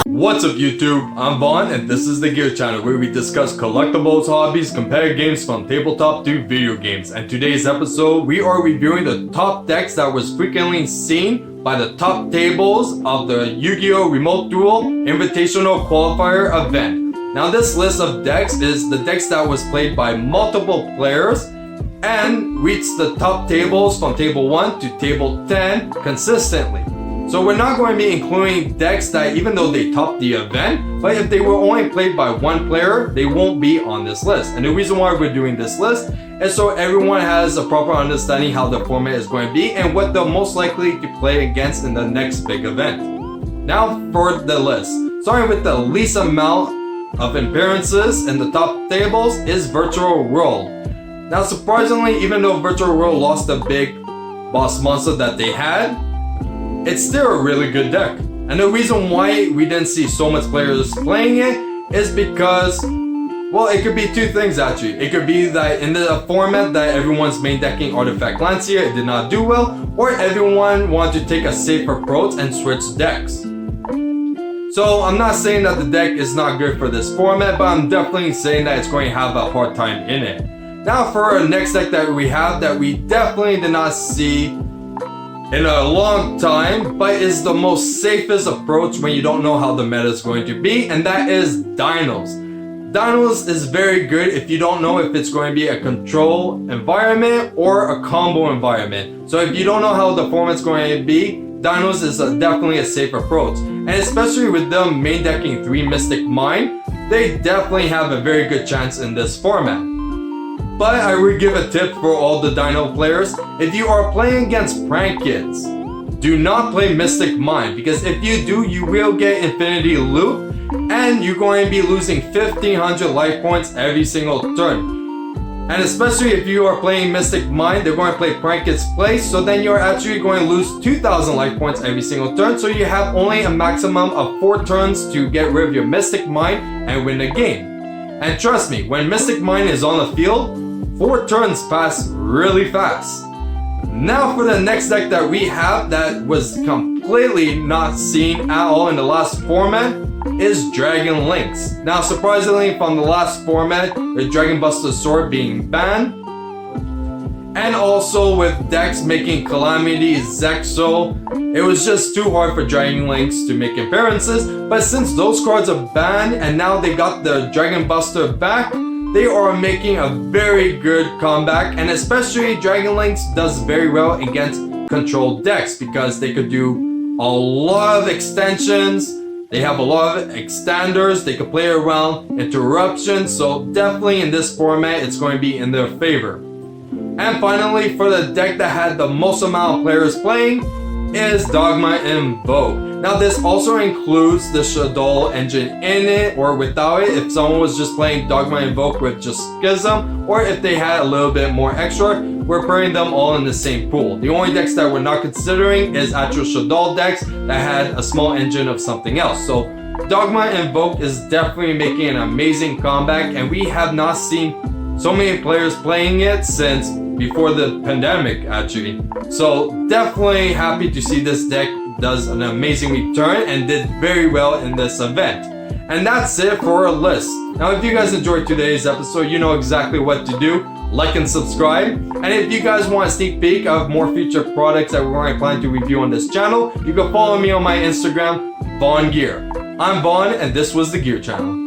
What's up YouTube, I'm Vaughn and this is the Gear Channel where we discuss collectibles, hobbies, compare games from tabletop to video games. And today's episode, we are reviewing the top decks that was frequently seen by the top tables of the Yu-Gi-Oh! Remote Duel Invitational Qualifier event. Now this list of decks is the decks that was played by multiple players and reached the top tables from table 1 to table 10 consistently. So we're not going to be including decks that even though they topped the event, but if they were only played by one player, they won't be on this list. And the reason why we're doing this list is so everyone has a proper understanding how the format is going to be and what they're most likely to play against in the next big event. Now for the list. Starting with the least amount of appearances in the top tables is Virtual World. Now surprisingly, even though Virtual World lost the big boss monster that they had, it's still a really good deck. And the reason why we didn't see so much players playing it is because, well, it could be two things actually. It could be that in the format that everyone's main decking Artifact Lancia, it did not do well, or everyone wanted to take a safe approach and switch decks. So I'm not saying that the deck is not good for this format, but I'm definitely saying that it's going to have a hard time in it. Now for our next deck that we have that we definitely did not see in a long time, but is the most safest approach when you don't know how the meta is going to be, and that is Dinos. Dinos is very good if you don't know if it's going to be a control environment or a combo environment. So if you don't know how the format's going to be, Dinos is definitely a safe approach. And especially with them main decking 3 Mystic Mine, they definitely have a very good chance in this format. But I would give a tip for all the Dino players. If you are playing against prank kids, do not play Mystic Mine, because if you do, you will get Infinity Loop and you're going to be losing 1500 life points every single turn. And especially if you are playing Mystic Mine, they're going to play prank kids play, so then you're actually going to lose 2000 life points every single turn, so you have only a maximum of 4 turns to get rid of your Mystic Mine and win the game. And trust me, when Mystic Mine is on the field, 4 turns pass really fast. Now for the next deck that we have that was completely not seen at all in the last format is Dragon Lynx. Now surprisingly from the last format, with Dragon Buster Sword being banned, and also with decks making Calamity, Zexo, it was just too hard for Dragon Lynx to make appearances. But since those cards are banned and now they got the Dragon Buster back, they are making a very good comeback. And especially Dragon Lynx does very well against controlled decks because they could do a lot of extensions. They have a lot of extenders. They could play around interruptions. So definitely in this format, it's going to be in their favor. And finally, for the deck that had the most amount of players playing is Dogma Invoke. Now this also includes the Shadow engine in it or without it, if someone was just playing Dogma Invoke with just Schism, or if they had a little bit more extra, we're putting them all in the same pool. The only decks that we're not considering is actual Shadow decks that had a small engine of something else. So Dogma Invoke is definitely making an amazing comeback, and we have not seen so many players playing it since before the pandemic actually. So definitely happy to see this deck does an amazing return and did very well in this event. And that's it for our list. Now if you guys enjoyed today's episode, you know exactly what to do. Like and subscribe. And if you guys want a sneak peek of more future products that we're going to plan to review on this channel, you can follow me on my Instagram, Vaughn Gear. I'm Vaughn and this was the Gear Channel.